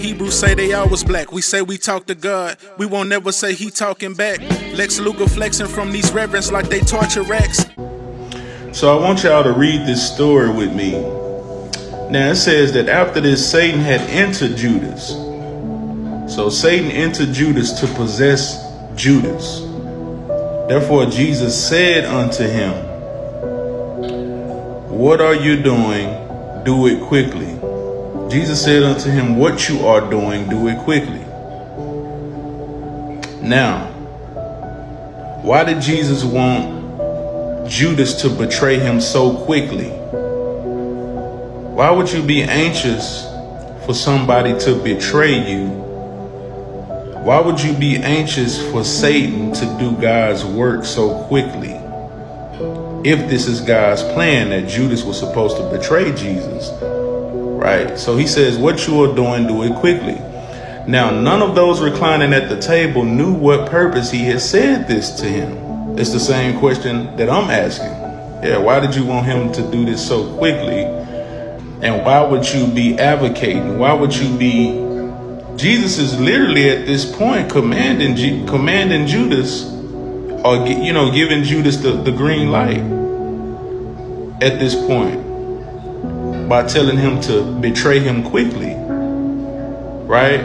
Hebrews say they always black. We say we talk to God, we won't never say he talking back. Lex Luger flexing from these reverends like they torture racks. So I want y'all to read this story with me. Now it says that after this, Satan had entered Judas. So Satan entered Judas to possess Judas. Therefore Jesus said unto him, what are you doing? Do it quickly. Jesus said unto him, what you are doing, do it quickly. Now, why did Jesus want Judas to betray him so quickly? Why would you be anxious for somebody to betray you? Why would you be anxious for Satan to do God's work so quickly? If this is God's plan that Judas was supposed to betray Jesus, right? So he says, what you are doing, do it quickly. Now, none of those reclining at the table knew what purpose he had said this to him. It's the same question that I'm asking. Yeah, why did you want him to do this so quickly? And why would you be advocating? Why would you be... Jesus is literally at this point commanding Judas, or giving Judas the green light at this point by telling him to betray him quickly, right?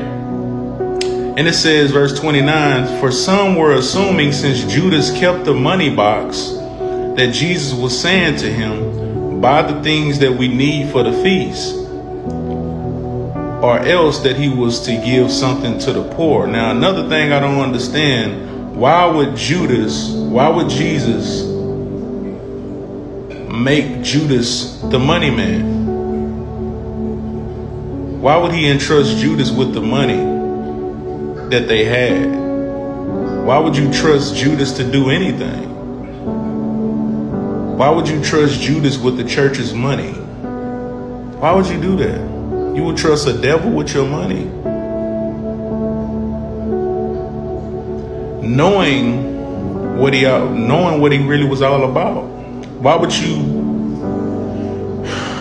And it says, verse 29, for some were assuming, since Judas kept the money box, that Jesus was saying to him, buy the things that we need for the feast, or else that he was to give something to the poor. Now, another thing I don't understand, why would Jesus make Judas the money man? Why would he entrust Judas with the money that they had? Why would you trust Judas to do anything? Why would you trust Judas with the church's money? Why would you do that? You would trust a devil with your money? Knowing what he really was all about. Why would you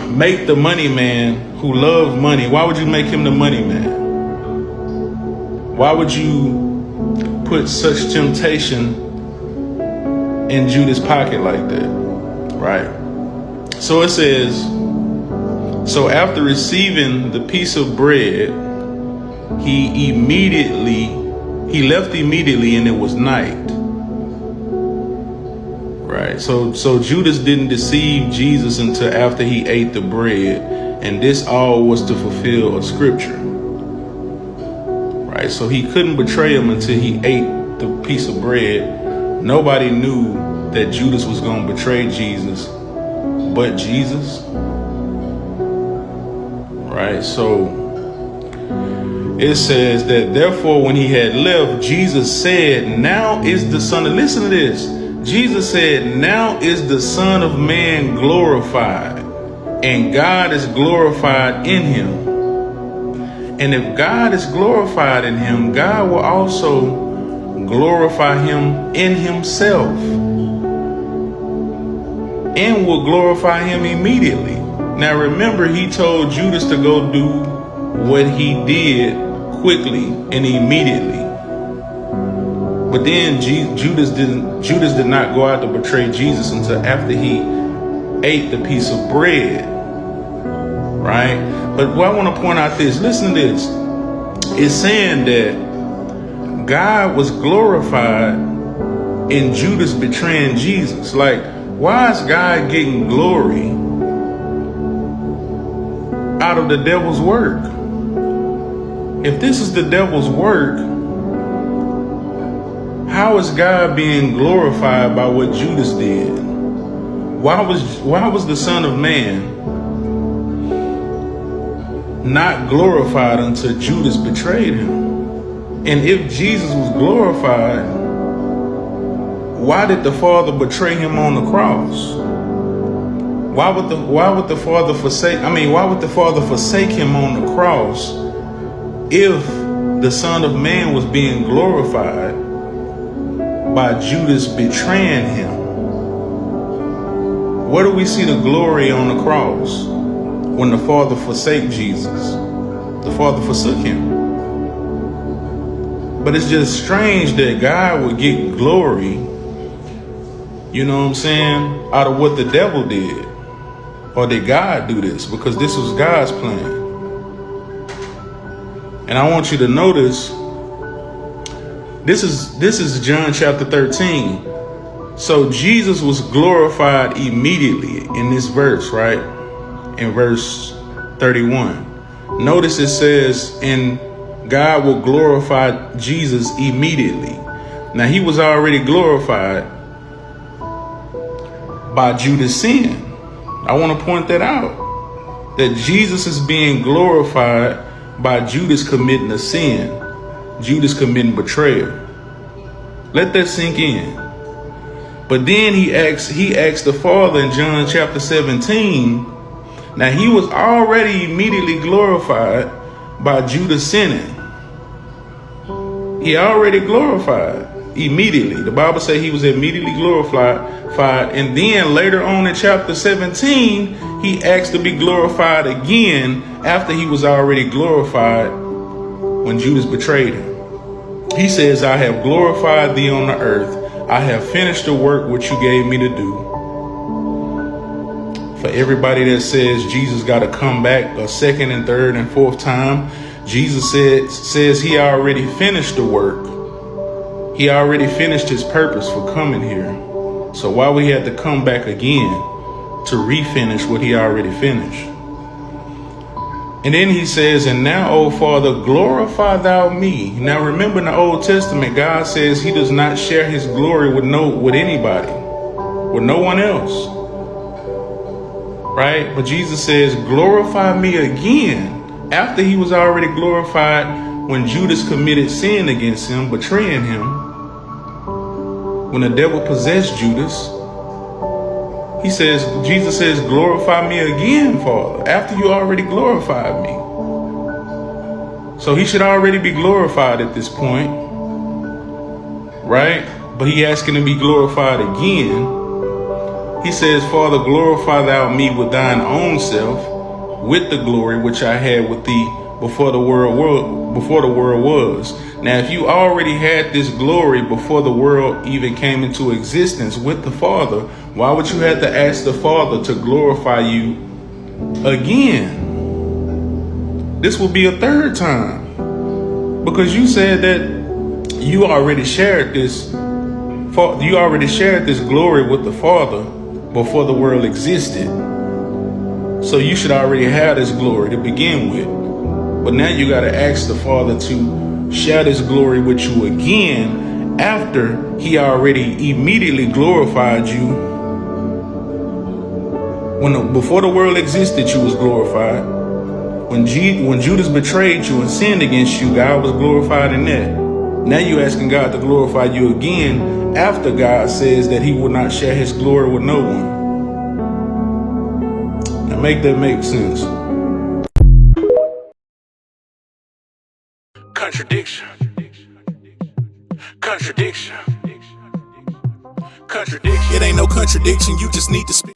make the money man who loved money? Why would you make him the money man? Why would you put such temptation in Judas' pocket like that? Right? So it says, so after receiving the piece of bread, he left immediately, and it was night. Right. So Judas didn't deceive Jesus until after he ate the bread, and this all was to fulfill a scripture. Right. So he couldn't betray him until he ate the piece of bread. Nobody knew that Judas was going to betray Jesus but Jesus. Right. So it says that therefore when he had left, Jesus said, now is the Son of... Listen to this. Jesus said, now is the Son of Man glorified, and God is glorified in him. And if God is glorified in him, God will also glorify him in himself, and will glorify him immediately. Now remember, he told Judas to go do what he did quickly and immediately. But then Judas did not go out to betray Jesus until after he ate the piece of bread. Right? But what I want to point out this, listen to this. It's saying that God was glorified in Judas betraying Jesus. Like, why is God getting glory out of the devil's work? If this is the devil's work, how is God being glorified by what Judas did? Why was the Son of Man not glorified until Judas betrayed him? And if Jesus was glorified, why did the Father betray him on the cross? Why would the Father forsake him on the cross if the Son of Man was being glorified by Judas betraying him? Where do we see the glory on the cross when the Father forsake Jesus? The Father forsook him. But it's just strange that God would get glory, you know what I'm saying, out of what the devil did. Or did God do this? Because this was God's plan. And I want you to notice, this is John chapter 13. So Jesus was glorified immediately in this verse, right? In verse 31. Notice it says, and God will glorify Jesus immediately. Now he was already glorified by Judas' sin. I want to point that out. That Jesus is being glorified by Judas committing a sin. Judas committing betrayal. Let that sink in. But then he asked the Father in John chapter 17. Now he was already immediately glorified by Judas sinning. He already glorified immediately. The Bible says he was immediately glorified. And then later on in chapter 17, he asked to be glorified again after he was already glorified when Judas betrayed him. He says, I have glorified thee on the earth. I have finished the work which you gave me to do. For everybody that says Jesus got to come back a second and third and fourth time, Jesus says he already finished the work. He already finished his purpose for coming here. So why we had to come back again to refinish what he already finished? And then he says, and now, O Father, glorify thou me. Now remember, in the Old Testament, God says he does not share his glory with anybody, with no one else. Right? But Jesus says, glorify me again, after he was already glorified when Judas committed sin against him, betraying him. When the devil possessed Judas, Jesus says, glorify me again, Father, after you already glorified me. So he should already be glorified at this point, right? But he asking to be glorified again. He says, Father, glorify thou me with thine own self, with the glory which I had with thee before the world was. Now, if you already had this glory before the world even came into existence with the Father, why would you have to ask the Father to glorify you again? This will be a third time, because you said that you already shared this glory with the Father before the world existed. So you should already have this glory to begin with. But now you got to ask the Father to share this glory with you again after he already immediately glorified you. Before the world existed, you was glorified. When Judas betrayed you and sinned against you, God was glorified in that. Now you're asking God to glorify you again after God says that he will not share his glory with no one. Now make that make sense. Contradiction. It ain't no contradiction, you just need to speak.